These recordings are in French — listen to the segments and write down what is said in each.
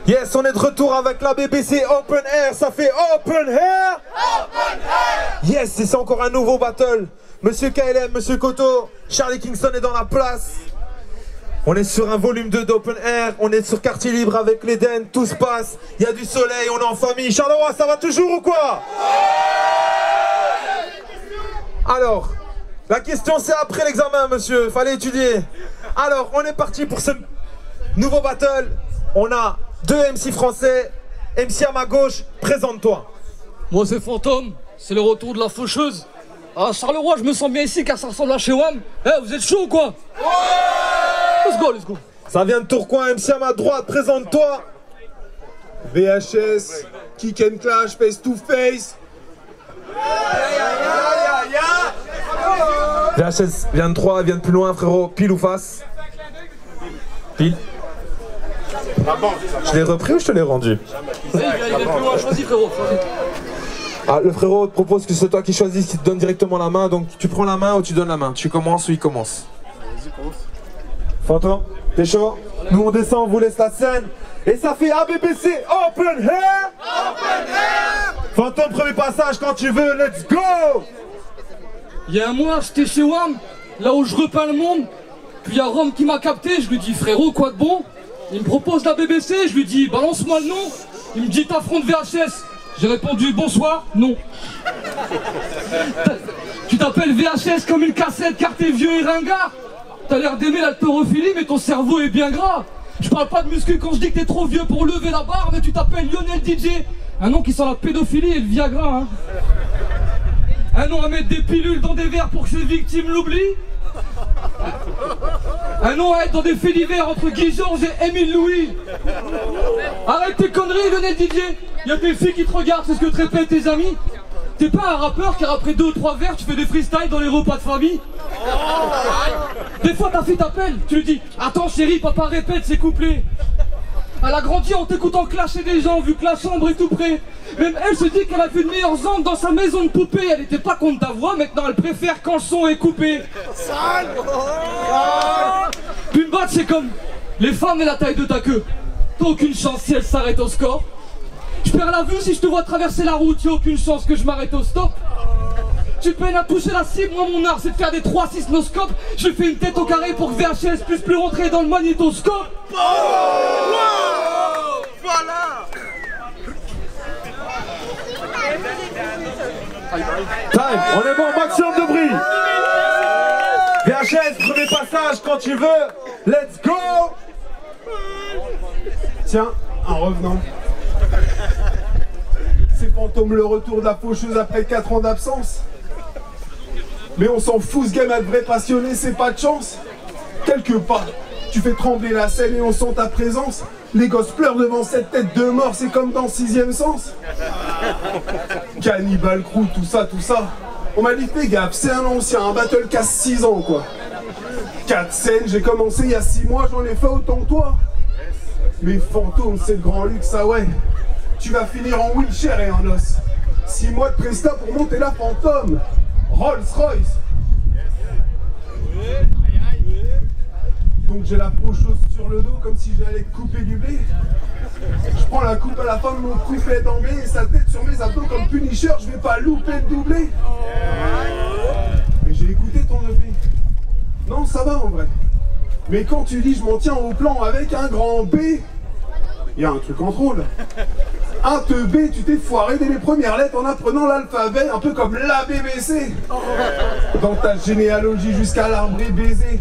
Yes, on est de retour avec la BBC Open Air. Ça fait Open Air. Open Air. Yes, et c'est encore un nouveau battle. Monsieur KLM, Monsieur Koto, Charlie Kingston est dans la place. On est sur un volume 2 d'Open Air. On est sur quartier libre avec l'Eden. Tout se passe. Il y a du soleil, on est en famille. Charleroi, ça va toujours ou quoi? Alors, la question c'est après l'examen, monsieur. Fallait étudier. Alors, on est parti pour ce nouveau battle. On a deux MC français. MC à ma gauche, présente-toi. Moi c'est Fantôme, c'est le retour de la faucheuse. À Charleroi, je me sens bien ici car ça ressemble à chez WAM. Eh, vous êtes chaud ou quoi? Let's go, let's go. Ça vient de Tourcoing, MC à ma droite, présente-toi. VHS, Kick and Clash, Face to Face. VHS vient de 3, vient de plus loin, frérot. Pile ou face? Pile. Je l'ai repris ou je te l'ai rendu? Vas-y, il est plus loin, choisis frérot. Choisis. Ah, le frérot te propose que c'est toi qui choisis, qui te donne directement la main. Donc tu prends la main ou tu donnes la main? Tu commences ou il commence? Vas-y, commence. Fantôme, t'es chaud? Nous on descend, on vous laisse la scène. Et ça fait ABBC Open Air. Open Air. Fantôme, premier passage quand tu veux, let's go. Il y a un mois, j'étais chez WAM, là où je repeins le monde. Puis il y a Rome qui m'a capté, je lui dis frérot, quoi de bon? Il me propose la BBC, je lui dis balance-moi le nom. Il me dit t'affrontes VHS. J'ai répondu bonsoir, non. Tu t'appelles VHS comme une cassette car t'es vieux et ringard. T'as l'air d'aimer l'haltérophilie mais ton cerveau est bien gras. Je parle pas de muscu quand je dis que t'es trop vieux pour lever la barre, mais tu t'appelles Lionel DJ. Un nom qui sent la pédophilie et le Viagra, hein. Un nom à mettre des pilules dans des verres pour que ses victimes l'oublient. Un nom à être dans des faits divers entre Guy Georges et Émile Louis. Arrête tes conneries, Lionel DJ. Y'a des filles qui te regardent, c'est ce que te répètent tes amis. T'es pas un rappeur car après 2 ou 3 verres tu fais des freestyles dans les repas de famille. Des fois ta fille t'appelle, tu lui dis attends chérie, papa répète ses couplets. Elle a grandi en t'écoutant clasher des gens vu que la chambre est tout près. Même elle se dit qu'elle a vu de meilleures ondes dans sa maison de poupée. Elle était pas contre ta voix, maintenant elle préfère quand le son est coupé. Puis une batte c'est comme les femmes et la taille de ta queue. T'as aucune chance si elle s'arrête au score. Je perds la vue si je te vois traverser la route, y'a aucune chance que je m'arrête au stop. Tu peines à toucher la cible, moi mon art c'est de faire des 3-6 noscopes. Je fais une tête au carré pour que VHS puisse plus rentrer dans le magnétoscope. Voilà. Time, on est bon, maximum de bruit. VHS, premier passage quand tu veux, let's go. Tiens, en revenant. C'est Fantôme, le retour de la faucheuse après 4 ans d'absence. Mais on s'en fout, ce game a de vrais passionnés, c'est pas de chance. Quelque part, tu fais trembler la scène et on sent ta présence. Les gosses pleurent devant cette tête de mort, c'est comme dans 6ème sens. Cannibal Crew, tout ça. On m'a dit fais gaffe, c'est un ancien, un battle casse 6 ans quoi. 4 scènes, j'ai commencé il y a 6 mois, j'en ai fait autant que toi. Mais Fantôme, c'est le grand luxe, ça ouais. Tu vas finir en wheelchair et en os. 6 mois de presta pour monter la Fantôme. Rolls Royce. Donc j'ai la faucheuse sur le dos comme si j'allais couper du blé. Je prends la coupe à la fin de mon couplet d'emblée et sa tête sur mes abdos comme Punisher, je vais pas louper le doublé. Mais j'ai écouté ton EP. Non, ça va en vrai. Mais quand tu dis je m'en tiens au plan avec un grand B, il y a un truc en drôle. Un te B, tu t'es foiré dès les premières lettres en apprenant l'alphabet, un peu comme la BBC. Dans ta généalogie jusqu'à l'arbre baisé.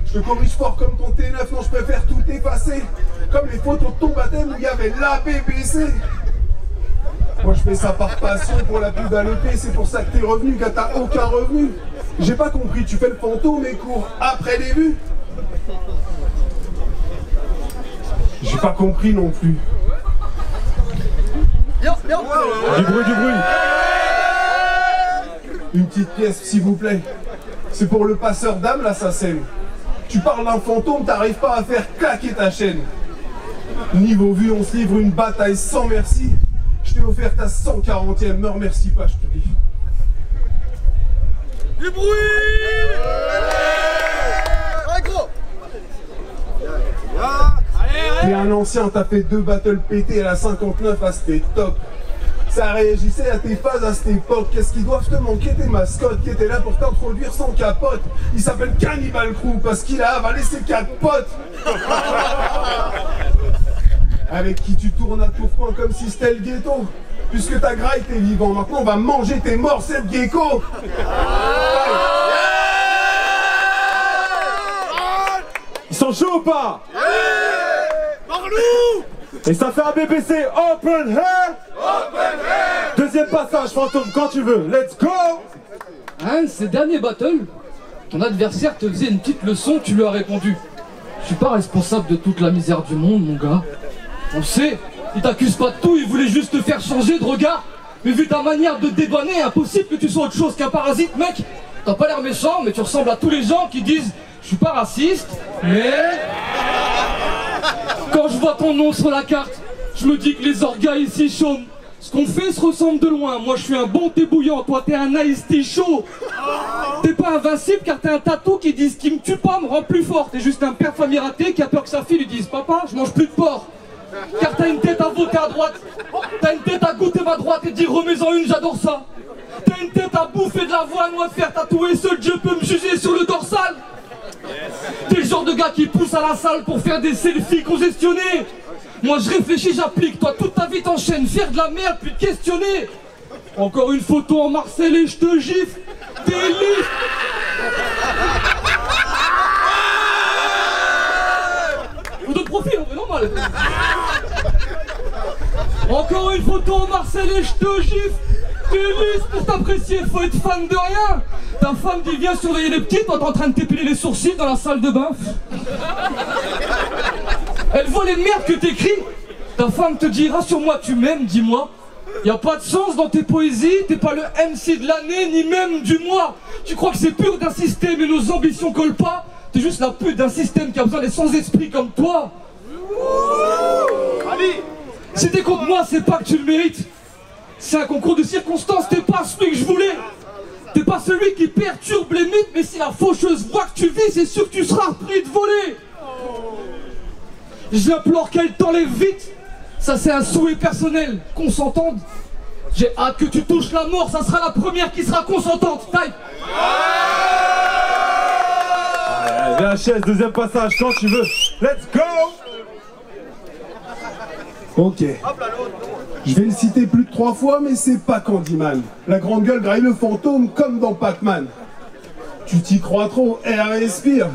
Je te corrige fort comme ton T9, non je préfère tout effacer. Comme les photos de ton baptême où il y avait la BBC. Moi je fais ça par passion pour la pub à l'EP, c'est pour ça que t'es revenu, gars t'as aucun revenu. J'ai pas compris, tu fais le fantôme et cours après les vues. J'ai pas compris non plus. Du bruit. Une petite pièce s'il vous plaît. C'est pour le passeur d'âme l'assassin. Tu parles d'un fantôme, t'arrives pas à faire claquer ta chaîne. Niveau vu, on se livre une bataille sans merci. Je t'ai offert ta 140e, me remercie pas, je te dis. Du bruit. Ouais, gros. un ancien, t'as fait 2 battles pétés à la 59, ah c'était top. Ça réagissait à tes phases à cette époque. Qu'est-ce qu'ils doivent te manquer, tes mascottes qui étaient là pour t'introduire sans capote. Il s'appelle Cannibal Crew parce qu'il a avalé ses 4 potes. Avec qui tu tournes à tour-coin comme si c'était le ghetto. Puisque ta graille t'es vivant, maintenant on va manger tes morts, cette gecko. Ils sont chauds ou pas? Et ça fait un BBC Open Air. Deuxième passage, Fantôme, quand tu veux. Let's go. Hein, ces derniers battles, ton adversaire te faisait une petite leçon, tu lui as répondu. Je suis pas responsable de toute la misère du monde, mon gars. On sait, il t'accuse pas de tout, il voulait juste te faire changer de regard. Mais vu ta manière de débanner, impossible que tu sois autre chose qu'un parasite, mec. T'as pas l'air méchant, mais tu ressembles à tous les gens qui disent je suis pas raciste, mais... Quand je vois ton nom sur la carte, je me dis que les orgas ici chôment. Ce qu'on fait se ressemble de loin. Moi je suis un bon thé bouillant, toi t'es un iced tea chaud. T'es pas invincible car t'as un tatou qui dit ce qui me tue pas me rend plus fort. T'es juste un père famille raté qui a peur que sa fille lui dise papa je mange plus de porc. Car t'as une tête à voter à droite, t'as une tête à goûter ma droite et dire remets-en une, j'adore ça. T'as une tête à bouffer de l'avoine ou à te faire tatouer, seul Dieu peut me juger sur le dorsal. T'es le genre de gars qui pousse à la salle pour faire des selfies congestionnés. Moi je réfléchis, j'applique, toi toute ta vie t'enchaînes, faire de la merde puis te questionner. Encore une photo en Marseille et je te gifle. T'es lisse. De profil, on fait normal. Encore une photo en Marseille et je te gifle. T'es lisse, pour t'apprécier, faut être fan de rien. Ta femme dit viens surveiller les petites, toi t'es en train de t'épiler les sourcils dans la salle de bain. Elle voit les merdes que t'écris. Ta femme te dit rassure-moi tu m'aimes, dis-moi. Y a pas de sens dans tes poésies, t'es pas le MC de l'année ni même du mois. Tu crois que c'est pur d'un système et nos ambitions collent pas. T'es juste la pute d'un système qui a besoin des sans-esprit comme toi. Si t'es contre moi, c'est pas que tu le mérites. C'est un concours de circonstances, t'es pas celui que je voulais. T'es pas celui qui perturbe les mythes, mais si la faucheuse voit que tu vis, c'est sûr que tu seras repris de voler. J'implore qu'elle t'enlève vite. Ça c'est un souhait personnel, qu'on s'entende. J'ai hâte que tu touches la mort, ça sera la première qui sera consentante. Taille. VHS, deuxième passage, quand tu veux. Let's go. Ok. Je vais le citer plus de 3 fois, mais c'est pas Candyman. La grande gueule graille le fantôme comme dans Pac-Man. Tu t'y crois trop, air respire.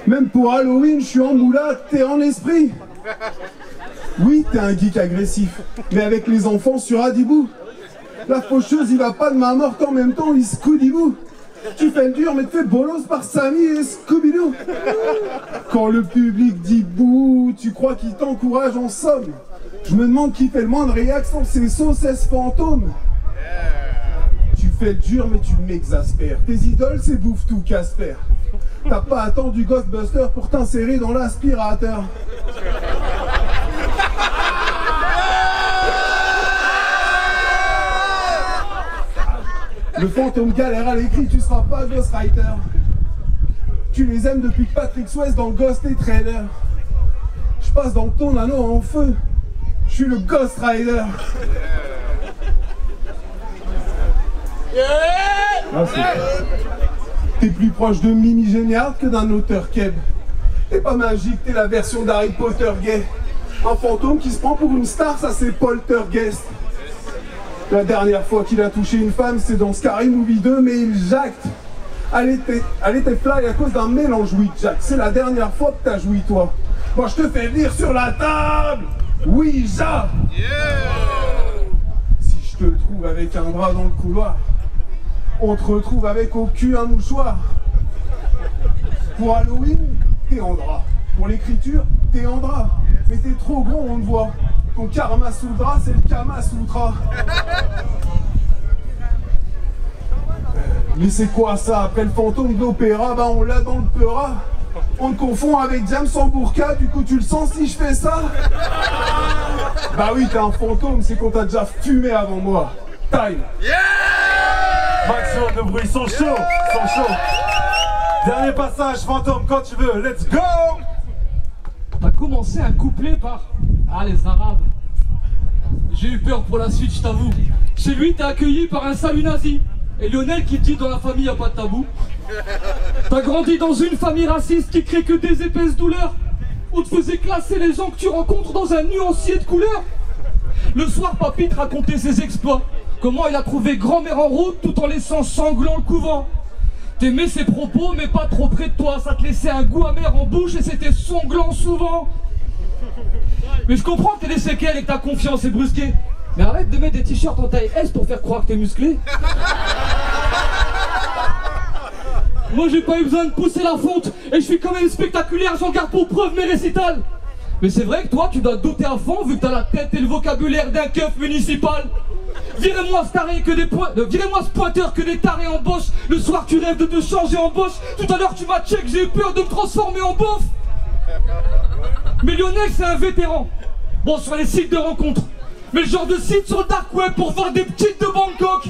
Même pour Halloween, je suis en moula, t'es en esprit. Oui, t'es un geek agressif, mais avec les enfants sur Adibou. La faucheuse, il va pas de main morte en même temps, il scoudibou. Tu fais le dur, mais te fais bolos par Samy et Scooby-Doo. Quand le public dit bouh, tu crois qu'il t'encourage en somme. Je me demande qui fait le moins de réaction, c'est saucesse fantôme. Tu fais le dur, mais tu m'exaspères. Tes idoles, c'est bouffe tout Casper. T'as pas attendu Ghostbuster pour t'insérer dans l'aspirateur. Le fantôme galère à l'écrit, tu seras pas Ghostwriter. Tu les aimes depuis que Patrick Swayze dans Ghost et Trailer. Je passe dans ton anneau en feu. Je suis le Ghost Rider. T'es plus proche de Mimi Géniard que d'un auteur keb. T'es pas magique, t'es la version d'Harry Potter gay. Un fantôme qui se prend pour une star, ça c'est Poltergeist. La dernière fois qu'il a touché une femme, c'est dans Scary Movie 2, mais il jacte. Elle était fly à cause d'un mélange oui Jack. C'est la dernière fois que t'as joui toi. Moi je te fais venir sur la table. Oui, ja. Si je te trouve avec un bras dans le couloir, on te retrouve avec au cul un mouchoir. Pour Halloween, t'es en drap. Pour l'écriture, t'es en drap. Mais t'es trop gros, on te voit. Ton karma sous le drap, c'est le Kama Sutra. Mais c'est quoi ça? Après le fantôme d'opéra, bah on l'a dans le peura. On te confond avec James en burqa, du coup tu le sens si je fais ça? Bah oui, t'es un fantôme, c'est qu'on t'a déjà fumé avant moi. Time. Maximum de bruit, ils sont chauds, ils sont chauds. Dernier passage, Fantôme, quand tu veux, let's go. T'as commencé un couplet par... Ah, les Arabes. J'ai eu peur pour la suite, je t'avoue. Chez lui, t'es accueilli par un salut nazi. Et Lionel qui te dit dans la famille, y a pas de tabou. T'as grandi dans une famille raciste qui crée que des épaisses douleurs. On te faisait classer les gens que tu rencontres dans un nuancier de couleurs. Le soir, papy te racontait ses exploits. Comment il a trouvé grand-mère en route tout en laissant sanglant le couvent. T'aimais ses propos mais pas trop près de toi. Ça te laissait un goût amer en bouche et c'était sanglant souvent. Mais je comprends que t'aies des séquelles et que ta confiance est brusquée. Mais arrête de mettre des t-shirts en taille S pour faire croire que t'es musclé. Moi j'ai pas eu besoin de pousser la fonte et je suis quand même spectaculaire, j'en garde pour preuve mes récitals. Mais c'est vrai que toi tu dois te douter à fond vu que t'as la tête et le vocabulaire d'un keuf municipal. Virez-moi ce taré que des virez-moi ce pointeur que des tarés embauchent. Le soir tu rêves de te changer en boche. Tout à l'heure tu m'as check, j'ai eu peur de me transformer en beauf. Mais Lionel c'est un vétéran. Bon sur les sites de rencontres. Mais le genre de site sur le dark web pour voir des petites de Bangkok.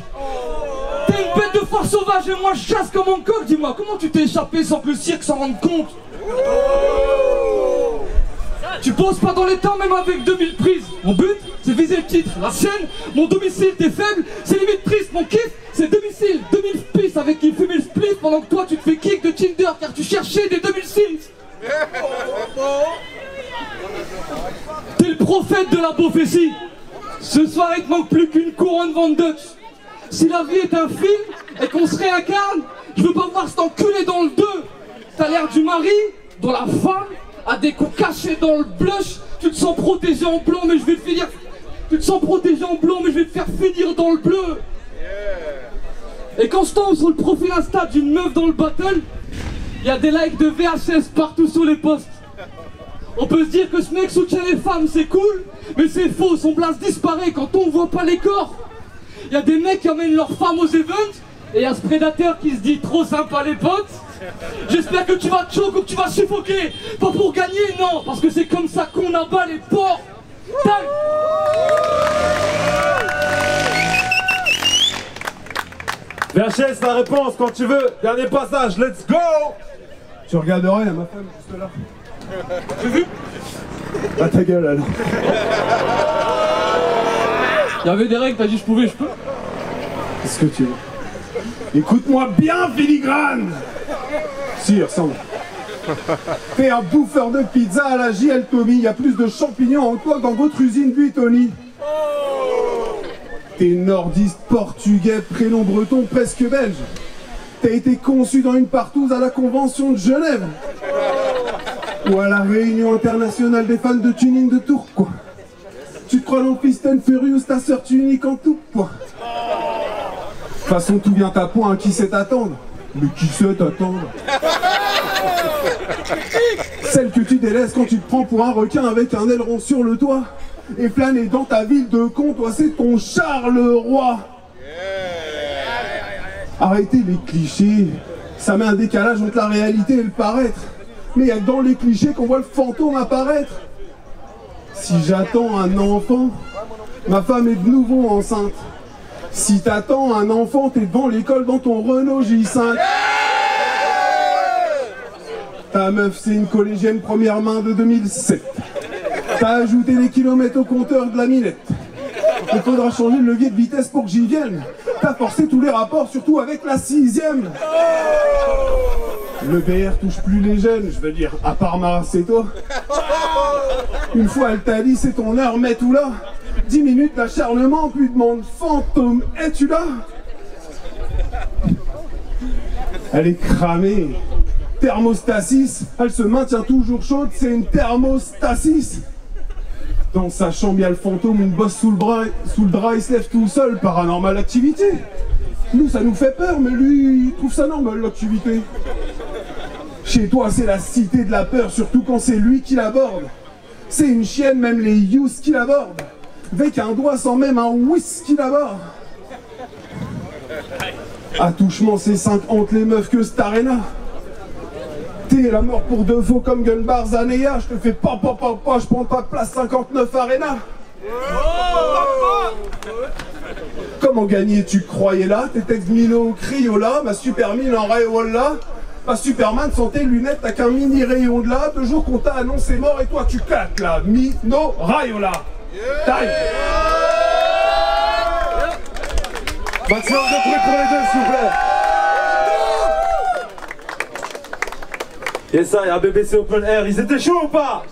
T'es une bête de foire sauvage et moi je chasse comme un coq. Dis-moi, comment tu t'es échappé sans que le cirque s'en rende compte? Tu poses pas dans les temps même avec 2000 prises. Mon but, c'est viser le titre, la scène. Mon domicile, t'es faible, c'est limite triste. Mon kiff, c'est domicile, 2000 pistes avec qui fumer le split pendant que toi tu te fais kick de Tinder car tu cherchais des 2006. T'es le prophète de la prophétie. Ce soir il te manque plus qu'une couronne Van Dutch. Si la vie est un film et qu'on se réincarne, je veux pas voir cet enculé dans le 2. T'as l'air du mari dont la femme a des coups cachés dans le blush. Tu te sens protégé en blanc mais je vais te finir. Tu te sens protégé en blanc mais je vais te faire finir dans le bleu. Et quand je tombe sur le profil Insta d'une meuf dans le battle, il y a des likes de VHS partout sur les posts. On peut se dire que ce mec soutient les femmes, c'est cool, mais c'est faux, son blase disparaît quand on voit pas les corps. Il y a des mecs qui emmènent leurs femmes aux events, et il y a ce prédateur qui se dit trop sympa les potes. J'espère que tu vas te choquer ou que tu vas suffoquer. Pas pour gagner, non, parce que c'est comme ça qu'on abat les porcs. VHS, la réponse quand tu veux. Dernier passage, let's go. Tu regarderas, il y a ma femme juste là. Ah ta gueule alors. Il y avait des règles, t'as dit je pouvais, je peux. Qu'est-ce que tu veux? Écoute-moi bien, filigrane. Si, il ressemble. T'es un bouffeur de pizza à la JL Tommy, il y a plus de champignons en toi qu'en votre usine Buitoni. T'es nordiste, portugais, prénom breton, presque belge. T'as été conçu dans une partouze à la Convention de Genève. Ou à la Réunion internationale des fans de tuning de Tours, quoi. Tu te crois dans Fast and Furious, ta sœur unique en tout, quoi. De toute façon, tout vient à point, qui sait t'attendre? Mais qui sait t'attendre? Celle que tu délaisses quand tu te prends pour un requin avec un aileron sur le toit. Et flâner dans ta ville de con, toi c'est ton Charleroi. Arrêtez les clichés, ça met un décalage entre la réalité et le paraître. Mais il y a que dans les clichés qu'on voit le fantôme apparaître. Si j'attends un enfant, ma femme est de nouveau enceinte. Si t'attends un enfant, t'es devant l'école dans ton Renault J5. Ta meuf c'est une collégienne première main de 2007. T'as ajouté des kilomètres au compteur de la millette. Il faudra changer le levier de vitesse pour que j'y vienne. T'as forcé tous les rapports, surtout avec la 6ème. Le BR touche plus les jeunes, je veux dire, à part Mara, c'est toi. Une fois elle t'a dit c'est ton heure, mets tout là. 10 minutes d'acharnement, puis demande fantôme, es-tu là? Elle est cramée. Thermostasis, elle se maintient toujours chaude, c'est une thermostasis. Dans sa chambre, il y a le fantôme, une bosse sous le drap, il se lève tout seul, paranormal activité. Nous, ça nous fait peur, mais lui, il trouve ça normal, l'activité. Chez toi, c'est la cité de la peur, surtout quand c'est lui qui l'aborde. C'est une chienne, même les yous qui l'abordent. Avec un doigt sans même un whisky là-bas. Attouchement, c'est 5 hantes les meufs que Starena. T'es la mort pour de faux comme Gunbar Zaneya. Je te fais pas, je prends ta place 59 Arena. Comment gagner, tu croyais là? Tes textes Milo Criolla, ma super mine en Rayola. Bah Superman, sans tes lunettes, t'as qu'un mini rayon de là, 2 jours qu'on t'a annoncé mort et toi tu claques là. Mino Raiola. Taille. Maximum de bruit pour les deux, s'il vous plaît. Yes, ça, il y a BBC Open Air, ils étaient chauds ou pas?